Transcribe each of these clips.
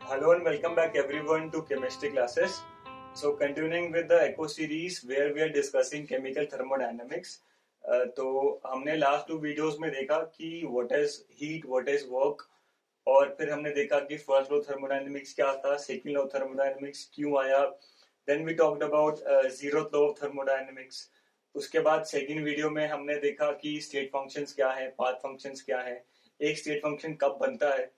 Hello and welcome back everyone to chemistry classes. So continuing with the eco series where we are discussing chemical thermodynamics. तो हमने last 2 videos में देखा कि what is heat, what is work, और फिर हमने देखा कि फर्स्ट लॉ थर्मोडायनेमिक्स क्या था, सेकंड लॉ थर्मोडायनेमिक्स क्यों आया. Then we talked about zeroth law of thermodynamics. उसके बाद सेकंड वीडियो में हमने देखा कि स्टेट फंक्शंस क्या है, पाथ फंक्शंस क्या है, एक स्टेट फंक्शन कब बनता है,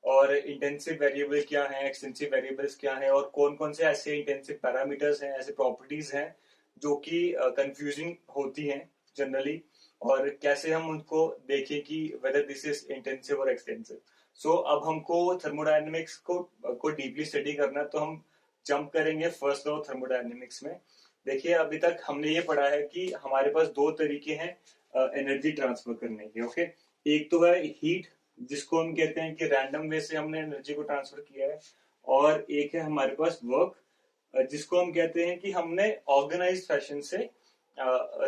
और इंटेंसिव वेरिएबल क्या है, एक्सटेंसिव वेरिएबल्स क्या है, और कौन कौन से ऐसे इंटेंसिव पैरामीटर्स हैं, ऐसे प्रॉपर्टीज हैं जो कि कंफ्यूजिंग होती हैं जनरली, और कैसे हम उनको देखें कि वेदर दिस इज इंटेंसिव और एक्सटेंसिव. सो अब हमको थर्मोडायनेमिक्स को डीपली स्टडी करना, तो हम जंप करेंगे फर्स्ट लॉ थर्मोडायनेमिक्स में. देखिए, अभी तक हमने ये पढ़ा है कि हमारे पास दो तरीके हैं एनर्जी ट्रांसफर करने के. ओके, एक तो है हीट, जिसको हम कहते हैं कि रैंडम वे से हमने एनर्जी को ट्रांसफर किया है, और एक है हमारे पास वर्क, जिसको हम कहते हैं कि हमने ऑर्गेनाइज्ड फैशन से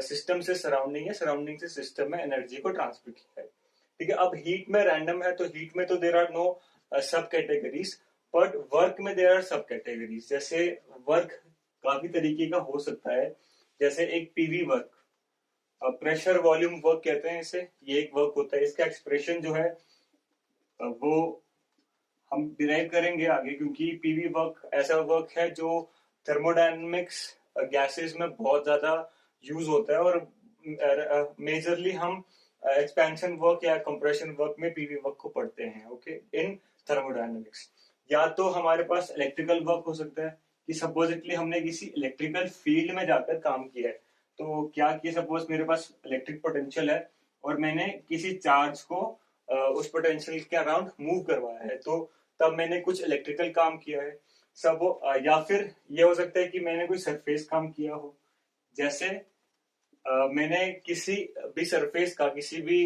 सिस्टम से सराउंडिंग या सराउंडिंग से सिस्टम में एनर्जी को ट्रांसफर किया है. ठीक है, अब हीट में रैंडम है, तो हीट में तो देयर आर नो सब कैटेगरीज, बट वर्क में देयर आर सब कैटेगरीज. जैसे वर्क काफी तरीके का हो सकता है, जैसे एक PV work, pressure volume work कहते हैं इसे. ये एक वर्क होता है, इसका एक्सप्रेशन जो है वो हम डिराइव करेंगे आगे, क्योंकि पीवी वर्क ऐसा वर्क है जो थर्मोडायनेमिक्स गैसेस में बहुत ज्यादा यूज होता है, और मेजरली हम एक्सपेंशन वर्क या कंप्रेशन वर्क में पीवी वर्क को पढ़ते हैं. ओके, इन थर्मोडायनेमिक्स. या तो हमारे पास इलेक्ट्रिकल वर्क हो सकता है कि सपोजिटली हमने किसी इलेक्ट्रिकल फील्ड में जाकर काम किया है. तो क्या कि सपोज मेरे पास इलेक्ट्रिक पोटेंशियल है और मैंने किसी चार्ज को उस पोटेंशियल के अराउंड मूव करवाया है, तो तब मैंने कुछ इलेक्ट्रिकल काम किया है. या फिर ये हो सकता है कि मैंने कोई सरफेस काम किया हो, जैसे मैंने किसी भी सरफेस का, किसी भी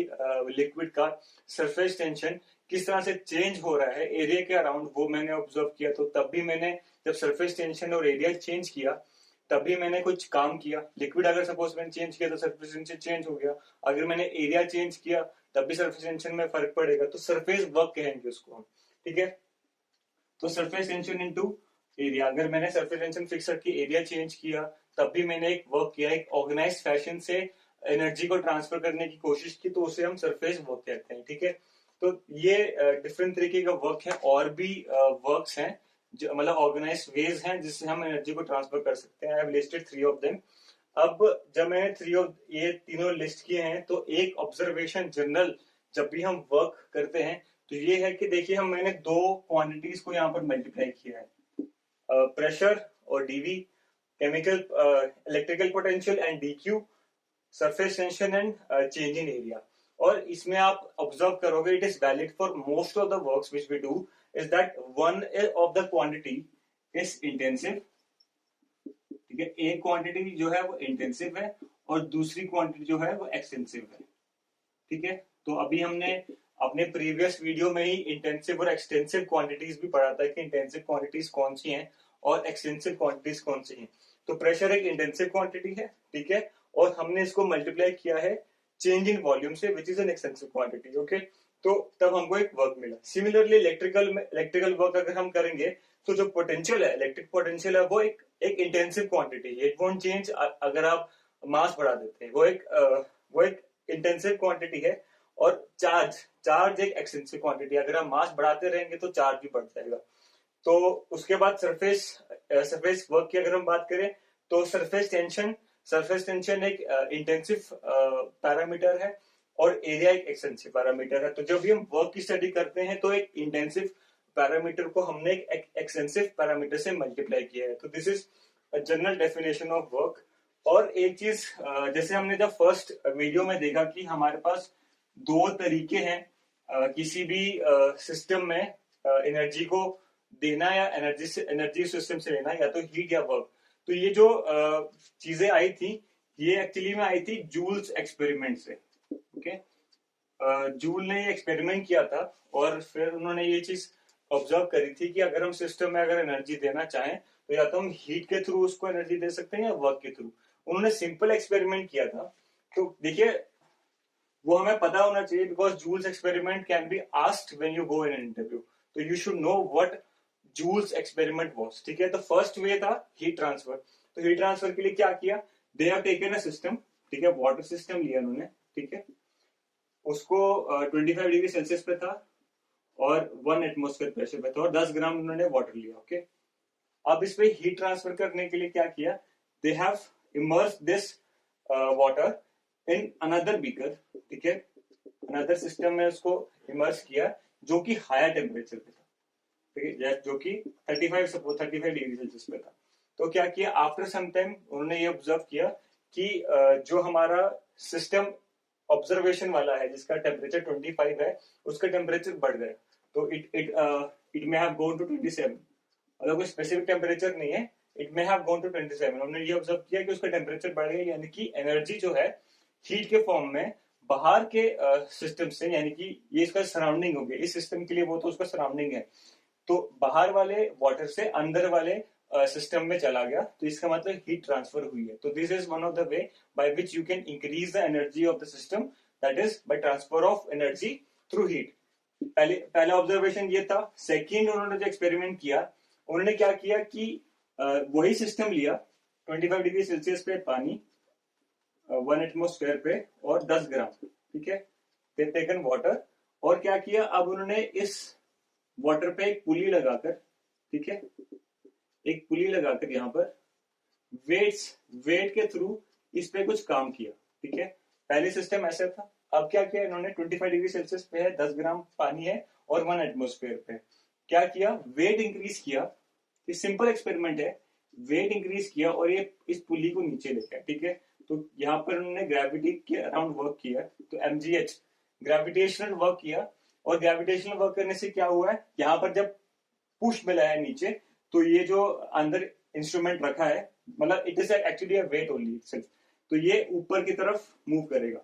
लिक्विड का सरफेस टेंशन किस तरह से चेंज हो रहा है एरिया के अराउंड, वो मैंने ऑब्जर्व किया. तो तब भी मैंने जब सरफेस टेंशन और एरिया चेंज किया, तब भी मैंने कुछ काम किया. लिक्विड अगर सपोज मैंने चेंज किया तो सरफेस टेंशन चेंज हो गया. अगर मैंने एरिया चेंज किया तब भी सरफेस टेंशन में फर्क पड़ेगा, तो सरफेस वर्क कहेंगे उसको हम. ठीक है, तो सरफेस टेंशन इनटू एरिया. अगर मैंने सरफेस टेंशन फिक्स रखी, एरिया चेंज किया, तब भी मैंने एक वर्क किया, एक ऑर्गेनाइज्ड फैशन से एनर्जी को ट्रांसफर करने की कोशिश की, तो उसे हम सरफेस वर्क कहते हैं. ठीक है, तो ये डिफरेंट तरीके का वर्क है. और भी वर्क्स हैं, जो मतलब ऑर्गेनाइज्ड वेज हैं जिससे हम एनर्जी को ट्रांसफर कर सकते हैं. I have listed 3 of them. अब जब मैंने ये तीनों लिस्ट किए हैं, तो एक ऑब्जर्वेशन जनरल जब भी हम वर्क करते हैं, तो ये है कि देखिए, मैंने दो क्वांटिटीज को यहाँ पर मल्टीप्लाई किया है, प्रेशर और DV, chemical electrical potential and DQ, surface tension and change in area. और इसमें आप ऑब्जर्व करोगे, it is valid for most of the works which we do, is that one of the quantity is intensive. ठीक है, एक quantity जो है वो इंटेंसिव है और दूसरी क्वांटिटी जो है वो एक्सटेंसिव है. ठीक है, तो अभी हमने अपने प्रीवियस वीडियो में ही इंटेंसिव और एक्सटेंसिव क्वांटिटीज भी पढ़ा था कि इंटेंसिव क्वांटिटीज कौन सी हैं और एक्सटेंसिव क्वांटिटीज कौन सी हैं. तो प्रेशर एक इंटेंसिव क्वांटिटी है, ठीक है, और हमने इसको मल्टीप्लाई किया है चेंज इन वॉल्यूम से, which is an extensive quantity. Okay, तो तब हमको एक वर्क मिला. सिमिलरली इलेक्ट्रिकल वर्क अगर हम करेंगे, तो जो पोटेंशियल है, इलेक्ट्रिक पोटेंशियल है, वो एक इंटेंसिव क्वांटिटी है. इट वोंट चेंज अगर आप मास बढ़ा देते हैं. वो एक इंटेंसिव क्वांटिटी है. और चार्ज एक एक्सटेंसिव क्वांटिटी है. अगर हम मास बढ़ाते रहेंगे तो चार्ज भी बढ़ जाएगा. तो उसके बाद सरफेस वर्क की अगर हम बात करें, तो सरफेस टेंशन एक इंटेंसिव पैरामीटर है और एरिया एक एक्सटेंसिव पैरामीटर है. तो जब भी हम वर्क की स्टडी करते हैं, तो एक इंटेंसिव पैरामीटर को हमने एक एक्सटेंसिव पैरामीटर से मल्टीप्लाई किया है. तो this is general definition of work. और एक चीज, जैसे हमने जब फर्स्ट वीडियो में देखा कि हमारे पास दो तरीके हैं किसी भी सिस्टम में एनर्जी को देना या एनर्जी सिस्टम से लेना, या तो हीट या वर्क. तो ये जो चीजें आई थी, ये एक्चुअली में आई थी जूल्स एक्सपेरिमेंट से. ओके, जूल ने ये एक्सपेरिमेंट किया था और फिर उन्होंने ये चीज ऑब्जर्व करी थी कि अगर हम सिस्टम में अगर एनर्जी देना चाहें, तो या तो हम हीट के थ्रू उसको एनर्जी दे सकते हैं या वर्क के थ्रू. उन्होंने सिंपल एक्सपेरिमेंट किया था. तो देखिए, वो हमें पता होना चाहिए, because Joule's experiment can be asked when you go in an interview. तो you should know what Joule's experiment was, ठीक है। तो फर्स्ट वे था हीट ट्रांसफर। तो हीट ट्रांसफर के लिए क्या किया, they have taken a system, ठीक है, वाटर सिस्टम लिया उन्होंने, ठीक है, उसको 25 डिग्री सेल्सियस पे था और 1 एटमोस्फेयर प्रेशर पे था और 10 ग्राम उन्होंने वाटर लिया, ओके। अब इस पे हीट ट्रांसफर करने के लिए क्या किया, they have immerse this water in another beaker, ठीक है, अनदर सिस्टम में उसको इमर्स किया जो कि हायर टेम्परेचर पे था, ठीक है, जो कि 35 डिग्री सेल्सियस पे था। तो क्या किया, आफ्टर सम टाइम उन्होंने ये ऑब्जर्व किया कि जो हमारा सिस्टम ऑब्जर्वेशन वाला है जिसका टेम्परेचर 25 है, उसका टेम्परेचर बढ़ गया। तो it may have gone to 27, अगर कोई स्पेसिफिक टेम्परेचर नहीं है, it may have gone to 27। हमने ये ऑब्जर्व किया कि उसका टेम्परेचर बढ़ गया, यानी कि एनर्जी जो है हीट के फॉर्म में बाहर के सिस्टम से, यानी कि ये इसका सराउंडिंग हो गया, इस सिस्टम के लिए वो तो उसका सराउंडिंग है, तो बाहर वाले वाटर से अंदर वाले सिस्टम में चला गया, तो इसका मतलब हीट ट्रांसफर हुई है। तो this is one of the way by which you can increase the energy of the system, that is by transfer of energy through heat. पहला ऑब्जर्वेशन ये था। सेकेंड, उन्होंने जो एक्सपेरिमेंट किया, उन्होंने क्या किया कि वही सिस्टम लिया, 25 डिग्री सेल्सियस पे पानी, 1 एटमोस्फेयर पे और 10 ग्राम, ठीक है, दे टेकन वाटर, और क्या किया, अब उन्होंने इस वाटर पे एक पुली लगाकर, ठीक है, एक पुली लगाकर यहाँ पर वेट के थ्रू इस पे कुछ काम किया, ठीक है। पहले सिस्टम ऐसा था, अब क्या किया इन्होंने, 25 डिग्री सेल्सियस पे है, 10 ग्राम पानी है और 1 एटमोस्फेयर पे, क्या किया, वेट इंक्रीज किया, ये सिंपल एक्सपेरिमेंट है, वेट इंक्रीज किया और ये इस पुली को नीचे लेकर, ठीक है। तो यहाँ पर उन्होंने ग्रेविटी के अराउंड वर्क किया, तो mgh ग्रेविटेशनल वर्क किया, और ग्रेविटेशनल वर्क करने से क्या हुआ है, यहाँ पर जब पुश मिला है नीचे, तो ये जो अंदर इंस्ट्रूमेंट रखा है, मतलब it is actually a weight only सिर्फ, तो ये ऊपर की तरफ मूव करेगा,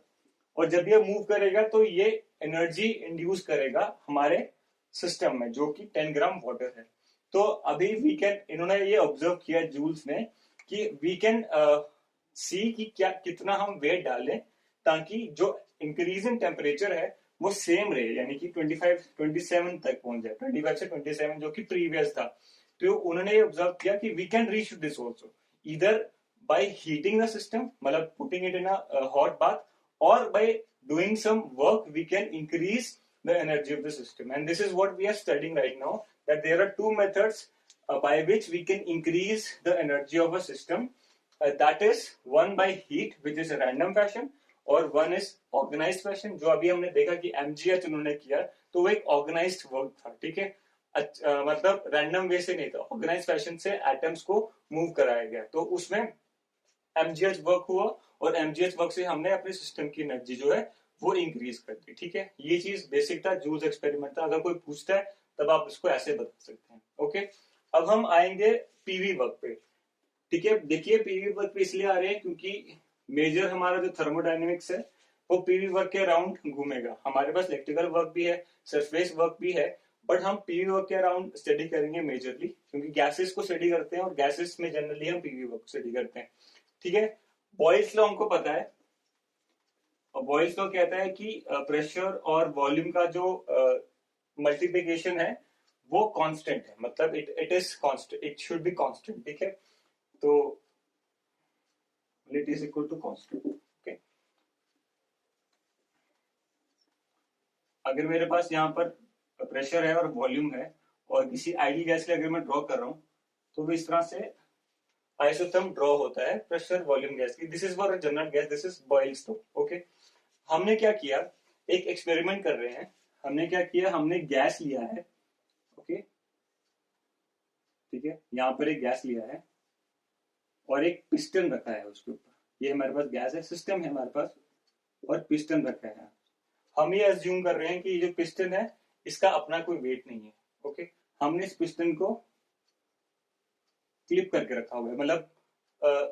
और जब ये मूव करेगा तो ये एनर्जी इंड्यूस करेगा हमारे सिस्टम में, जो कि 10 ग्राम वाटर है। तो अभी वी कैन, इन्होंने ये ऑब्जर्व किया जूल्स ने, कि वी कैन सी कि क्या कितना हम वेट डालें ताकि जो इंक्रीज इन टेम्परेचर है वो सेम रहे, यानी कि 27 तक पहुंच जाए, 25 से 27 जो कि प्रीवियस था। तो उन्होंने ये ऑब्जर्व किया कि we can reach this also इधर बाय हीटिंग द सिस्टम, मतलब putting it in a hot bath, or by doing some work we can increase the energy of the system, and this is what we are studying right now, that there are two methods by which we can increase the energy of a system, that is one by heat which is a random fashion, और one is organized fashion, जो अभी हमने देखा कि mgh उन्होंने किया, तो वो एक ऑर्गेनाइज्ड वर्क था, ठीक है, मतलब रैंडम वे से नहीं था, ऑर्गेनाइज्ड फैशन से एटम्स को मूव कराया गया, तो उसमें mgh वर्क हुआ, और mgh वर्क से हमने अपने सिस्टम की एनर्जी जो है वो इंक्रीज कर दी, ठीक है। ये चीज बेसिक था, जूल्स एक्सपेरिमेंट था, अगर कोई पूछता है तब आप इसको ऐसे बता सकते हैं, ओके। अब हम आएंगे पीवी वर्क पे, ठीक है। देखिए पीवी वर्क पे इसलिए आ रहे हैं क्योंकि मेजर हमारा जो थर्मोडायनेमिक्स है वो पीवी वर्क के अराउंड घूमेगा। हमारे पास इलेक्ट्रिकल वर्क भी है, सरफेस वर्क भी है, बट हम पीवी वर्क के अराउंड स्टडी करेंगे मेजरली, क्योंकि गैसेस को स्टडी करते हैं और गैसेस में जनरली हम पीवी वर्क स्टडी करते हैं, ठीक है। बॉयल्स लॉ हमको पता है, और बॉयल्स लॉ कहता है कि प्रेशर और वॉल्यूम का जो मल्टीप्लिकेशन है वो कांस्टेंट है, मतलब it is constant, it should be constant, ठीक है। तो it is equal to constant, okay. अगर मेरे पास यहाँ पर प्रेशर है और वॉल्यूम है, और किसी आइडियल गैस के अगर मैं ड्रॉ कर रहा हूँ, तो वो इस तरह से आइसोथर्म ड्रॉ होता है प्रेशर वॉल्यूम गैस की। This is for general gas, this is Boyle's law, okay. हमने क्या किया, एक एक्सपेरिमेंट कर रहे हैं, हमने क्या किया, हमने गैस लिया है, ओके, ठीक है, यहाँ पर एक गैस लिया है और एक पिस्टन रखा है उसके ऊपर, ये हमारे पास गैस है, सिस्टम है हमारे पास, और पिस्टन रखा है। हम ये अज्यूम कर रहे हैं कि ये जो पिस्टन है इसका अपना कोई वेट नहीं है, ओके। हमने इस पिस्टन को क्लिप करके रखा हुआ है, मतलब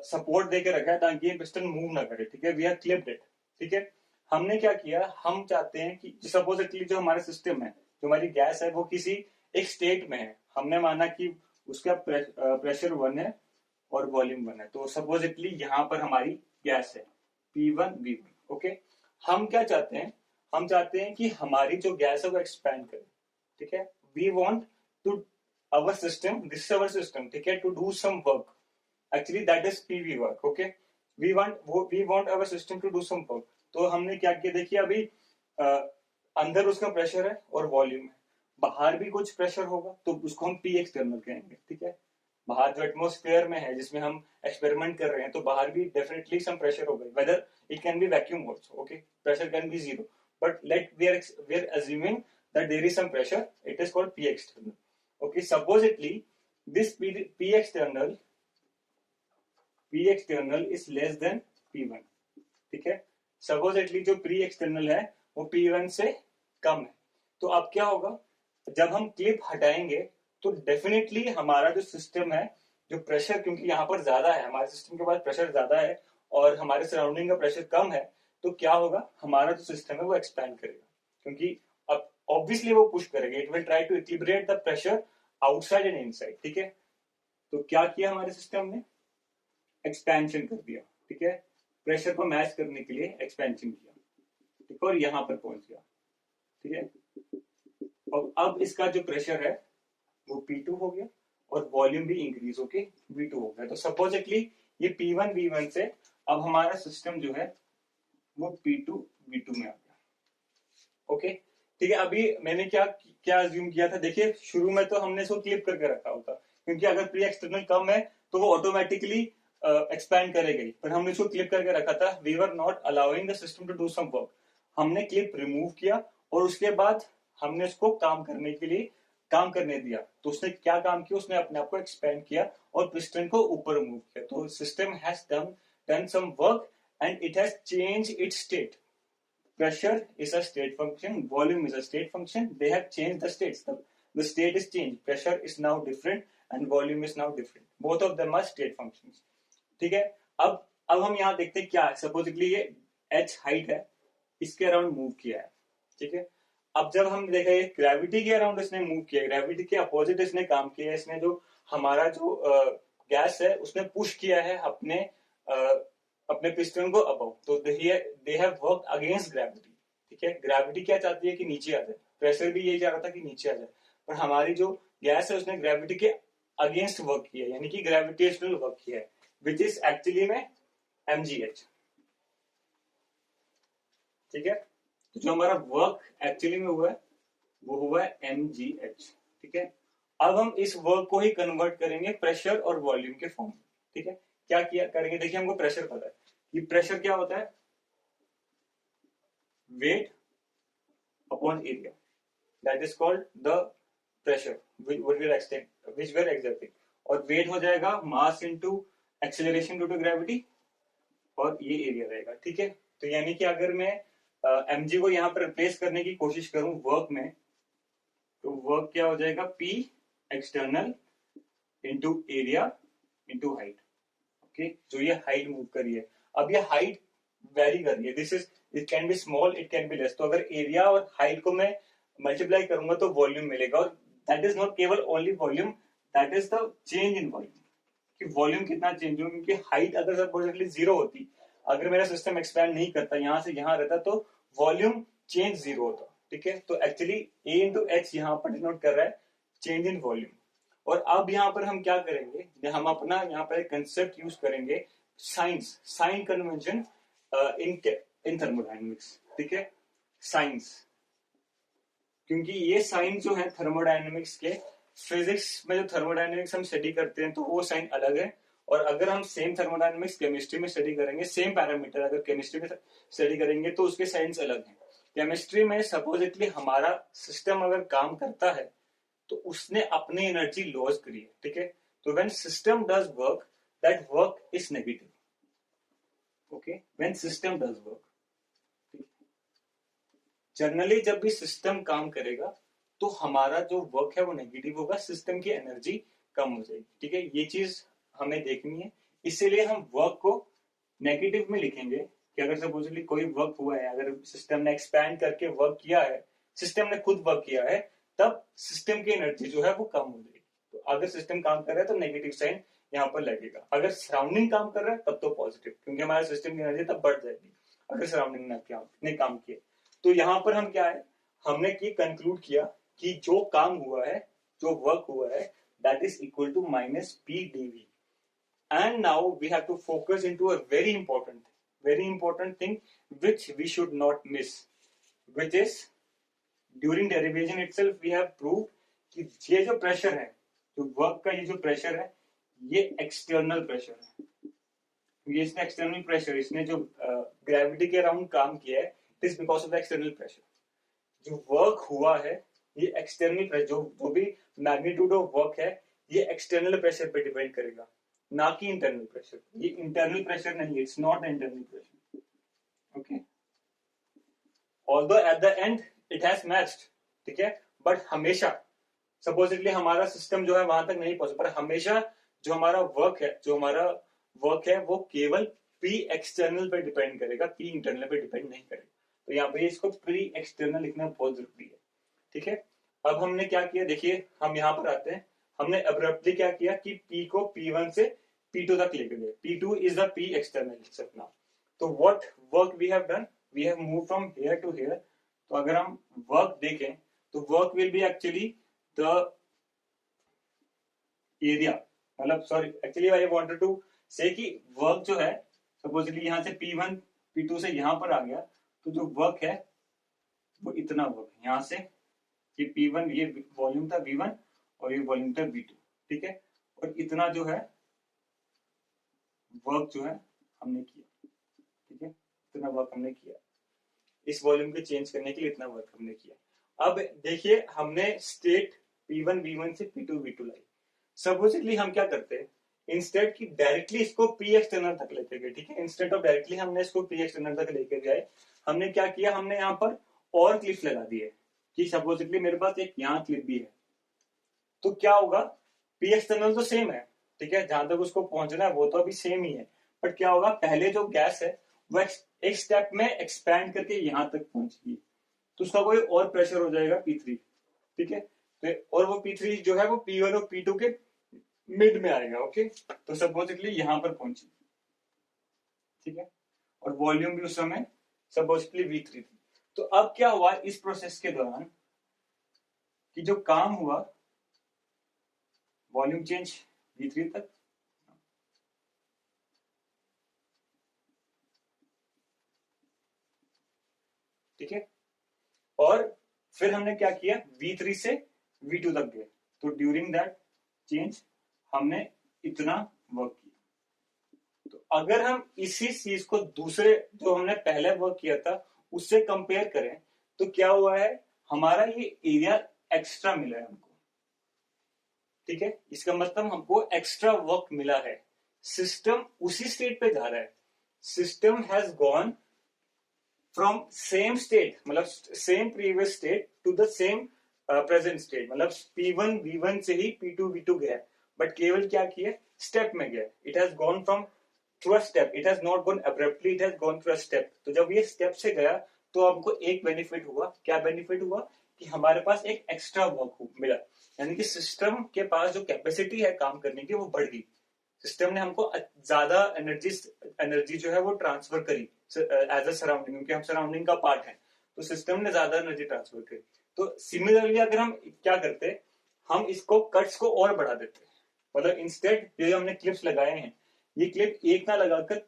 सपोर्ट देके रखा है ताकि ये पिस्टन मूव ना करे, ठीक है, वी हैव क्लिप्ड इट, ठीक है। हमने क्या किया, हम चाहते हैं कि सपोजिटली जो हमारा सिस्टम है, जो हमारी गैस है, वो किसी एक स्टेट में है, हमने माना कि उसका प्रेशर 1 है और वॉल्यूम 1 है, तो सपोजिटली यहाँ पर हमारी गैस है P1 V1, ओके। हम क्या चाहते हैं, हम चाहते हैं कि हमारी जो गैस है वो एक्सपैंड करे, ठीक है, we want to our system, this is our system, ठीक है, to do some work. Actually that is PV work. Okay, we want our system to do some work. तो हमने क्या किया, देखिए अभी अंदर उसका प्रेशर है और वॉल्यूम है, बाहर भी कुछ प्रेशर होगा तो उसको हम पी एक्सटर्नल कहेंगे. ठीक है, बाहर जो एटमोस्फेयर में है जिसमें हम एक्सपेरिमेंट कर रहे हैं तो बाहर भी डेफिनेटली सम प्रेशर होगा, whether it can be vacuum also. Okay, pressure can be zero, but we are assuming that there is some pressure, it is called P external. Okay, suppositely this P external is less than P1. ठीक है, supposedly जो P external है वो P1 से कम है. तो अब क्या होगा, जब हम क्लिप हटाएंगे तो डेफिनेटली हमारा जो सिस्टम है, जो प्रेशर, क्योंकि यहाँ पर ज्यादा है, हमारे सिस्टम के पास प्रेशर ज्यादा है और हमारे सराउंडिंग का प्रेशर कम है, तो क्या होगा, हमारा जो सिस्टम है वो एक्सपैंड करेगा, क्योंकि अब ऑब्वियसली वो पुश करेगा. It will try to equilibrate the pressure outside and inside. ठीक है, तो क्या किया हमारे सिस्टम ने, एक्सपेंशन कर दिया. ठीक है, प्रेशर को मैच करने के लिए एक्सपेंशन किया. ठीक है, और यहां पर पहुंच गया. ठीक है, और अब इसका जो प्रेशर है वो P2 हो गया और वॉल्यूम भी इंक्रीज होके V2 हो गया. तो सपोजिटली ये P1 V1 से अब हमारा सिस्टम जो है वो P2 V2 में आ गया. ओके, ठीक है, अभी मैंने क्या क्या अज्यूम किया था, देखिए शुरू में तो हमने इसको क्लिप करके रखा होता, क्योंकि अगर प्री एक्सटर्नल कम है तो वो ऑटोमेटिकली एक्सपैंड करेगी, पर हमने इसको क्लिप करके रखा था. We were not allowing the system to do some work. हमने क्लिप रिमूव किया और उसके बाद हमने उसको काम करने के लिए काम करने दिया. तो उसने क्या काम किया, उसने अपने आप को एक्सपेंड किया और पिस्टन को ऊपर मूव किया. तो system has done some work and it has change its state. Pressure is a state function, volume is a state function. They have changed the states. The state is changed. Pressure is now different and volume is now different. Both of them are state functions. ठीक है, अब हम यहाँ देखते हैं क्या है. Supposedly ये h हाइट है, इसके अराउंड मूव किया है. ठीक है, अब जब हम देखा ये ग्रेविटी के अराउंड इसने मूव किया, ग्रेविटी के अपोजिट इसने काम किया. इसने जो हमारा जो गैस है उसने पुश किया है अपने पिस्टन को अबव. तो they have worked against gravity. ठीक है, ग्रेविटी क्या चाहती है कि नीचे आ जाए, प्रेशर भी यही चाह रहा था कि नीचे आ जाए, पर हमारी जो गैस है उसने ग्रेविटी के अगेंस्ट वर्क किया, यानी कि ग्रेविटेशनल वर्क किया है, विच इज एक्चुअली में mgh. ठीक है, तो जो हमारा वर्क एक्चुअली में हुआ है वो हुआ है mgh. ठीक है, अब हम इस वर्क को ही कन्वर्ट करेंगे प्रेशर और वॉल्यूम के फॉर्म. ठीक है, क्या किया करेंगे, देखिए हमको प्रेशर पता है. ये प्रेशर क्या होता है, weight upon area, that is called the pressure which we are exerting. और वेट हो जाएगा mass into acceleration due to gravity, और ये एरिया रहेगा. ठीक है, तो यानी कि अगर मैं mg को यहाँ पर रिप्लेस करने की कोशिश करूं वर्क में, तो वर्क क्या हो जाएगा, P external into area into height. Okay, जो ये हाइट मूव करी है, अब ये हाइट वेरी कर रही है. This is, it can B small, it can be less. तो अगर एरिया और हाइट को मैं मल्टीप्लाई करूंगा तो वॉल्यूम मिलेगा, और दैट इज नॉट केवल only volume, that is the change in volume, कि वॉल्यूम कितना चेंज होगा. क्योंकि हाइट अगर सपोजिटली जीरो होती, अगर मेरा सिस्टम एक्सपैंड नहीं करता, यहां से यहां रहता, तो वॉल्यूम चेंज जीरो होता. ठीक है, तो एक्चुअली A इंटू एच यहाँ पर डिनोट कर रहा है चेंज इन वॉल्यूम. और अब यहाँ पर हम क्या करेंगे, हम अपना यहाँ पर एक कंसेप्ट यूज करेंगे, साइन कन्वेंशन इन थर्मोडायनेमिक्स. ठीक है, साइंस, क्योंकि ये साइन जो है थर्मोडायनेमिक्स के, फिजिक्स में जो थर्मोडायनेमिक्स हम स्टडी करते हैं तो वो साइन अलग है, और अगर हम सेम थर्मोडायनेमिक्स केमिस्ट्री में स्टडी करेंगे, सेम पैरामीटर अगर केमिस्ट्री में स्टडी करेंगे तो उसके साइंस अलग हैं. केमिस्ट्री में सपोजिटली हमारा सिस्टम अगर काम करता है तो उसने अपनी एनर्जी लॉस करी है. ठीक है, तो when system does work, that work is negative. Okay, when system does work, generally जब भी सिस्टम काम करेगा तो हमारा जो वर्क है वो नेगेटिव होगा, सिस्टम की एनर्जी कम हो जाएगी. ठीक है, ये चीज हमें देखनी है, इसीलिए हम वर्क को नेगेटिव में लिखेंगे कि अगर सपोजली कोई वर्क हुआ है, अगर सिस्टम ने एक्सपैंड करके वर्क किया है, सिस्टम ने खुद वर्क किया है, तब सिस्टम की एनर्जी जो है वो कम हो जाएगी. तो अगर सिस्टम काम कर रहा है तो नेगेटिव साइन यहाँ पर लगेगा. अगर सराउंडिंग काम कर रहा है तब तो पॉजिटिव, क्योंकि हमारे सिस्टम की एनर्जी तब बढ़ जाएगी अगर सराउंडिंग ने काम किया. तो यहाँ पर हम क्या है, हमने की कंक्लूड किया कि जो काम हुआ है जो वर्क हुआ है that is equal to minus P DV. And now we have to focus into a very important thing which we should not miss, which is during derivation itself we have proved कि ये जो pressure है, जो work का ये जो pressure है, ये एक्सटर्नल प्रेशर है. ये इसने एक्सटर्नल प्रेशर, इसने जो ग्रेविटी के अराउंड काम किया है, it is because of the external pressure. जो वर्क हुआ है ये एक्सटर्नल प्रेशर, जो भी मैग्नीट्यूड ऑफ वर्क है ये एक्सटर्नल प्रेशर पे डिपेंड करेगा, ना कि इंटरनल प्रेशर. ये इंटरनल प्रेशर नहीं है, it's not internal pressure. Okay, although at the end it has matched, ठीक है, बट हमेशा सपोजिटली हमारा सिस्टम जो है वहां तक नहीं पहुंचा, पर हमेशा जो हमारा वर्क है वो केवल पी एक्सटर्नल पे डिपेंड करेगा, पी इंटरनल पे डिपेंड नहीं करेगा. तो यहाँ पे इसको प्री एक्सटर्नल लिखना बहुत जरूरी है. ठीक है, अब हमने क्या किया, देखिए हम यहाँ पर आते हैं. हमने अब्रप्टली क्या किया कि P को P1 से P2 तक लेकर गए. P2 is the P external now. तो what work we have done? We have moved from here to here. तो अगर हम वर्क देखें तो work will be actually the area, मतलब sorry actually I wanted to say कि work जो है सपोजली यहाँ से P1 P2 से यहाँ पर आ गया, तो जो वर्क है वो इतना वर्क है. यहाँ से ये P1 ये वॉल्यूम था V1 और ये वॉल्यूम था V2. ठीक है, और इतना जो है वर्क जो है हमने किया. ठीक है, इतना वर्क हमने किया, इस वॉल्यूम को चेंज करने के लिए इतना वर्क हमने किया. अब देखिए हमने स्टेट P1 V1 से P2 V2 लाई. सपोजिटली हम क्या करते हैं, इंस्टेड की डायरेक्टली इसको P एक्सटर्नल तक लेके गए. ठीक है, इंस्टेड ऑफ डायरेक्टली हमने इसको P एक्सटर्नल तक लेके गए, हमने क्या किया, हमने यहाँ पर और क्लिप्स लगा दिए कि सपोजिटली मेरे पास एक यहाँ क्लिप भी है. तो क्या होगा, P एक्सटर्नल तो सेम है, ठीक है, जहां तक उसको पहुंचना है वो तो अभी सेम ही है, बट क्या होगा, पहले जो गैस है वो एक स्टेप में एक्सपैंड करके यहां तक पहुंचेगी, तो उसका कोई और प्रेशर हो जाएगा P3. ठीक है, तो और वो P3 जो है वो P1 और P2 के मिड में आएगा. ओके, तो सपोजिटली यहां पर पहुंची. ठीक है, और वॉल्यूम भी उस समय सपोजिटली V3 थी. तो अब क्या हुआ इस प्रोसेस के दौरान कि जो काम हुआ, वॉल्यूम चेंज V3 तक, ठीक है, और फिर हमने क्या किया, V3 से V2 तक गए. तो ड्यूरिंग दैट चेंज हमने इतना वर्क किया. तो अगर हम इसी चीज को दूसरे जो हमने पहले वर्क किया था उससे कंपेयर करें तो क्या हुआ है, हमारा ये एरिया एक्स्ट्रा मिला है हमको. ठीक है, इसका मतलब हमको एक्स्ट्रा वर्क मिला है. सिस्टम उसी स्टेट पे जा रहा है. System has gone from same state, मतलब same previous state to the same present state. मतलब P1 V1 से ही P2 V2 गया, बट केवल क्या किया, स्टेप में गया. It has gone from through a step, it has not gone abruptly, it has gone through a step. तो जब ये स्टेप से गया तो हमको एक बेनिफिट हुआ. क्या बेनिफिट हुआ कि हमारे पास एक एक्स्ट्रा वर्क मिला, यानी कि सिस्टम के पास जो कैपेसिटी है काम करने की वो बढ़ गई. सिस्टम ने हमको ज्यादा एनर्जी जो है वो ट्रांसफर करी एज अ सराउंडिंग, क्योंकि हम सराउंडिंग का पार्ट है, तो सिस्टम ने ज्यादा एनर्जी ट्रांसफर करी. तो सिमिलरली अगर हम क्या करते, हम इसको कट्स को और बढ़ा देते, मतलब इंस्टेड ये हमने क्लिप्स लगाए हैं, ये क्लिप एक ना लगाकर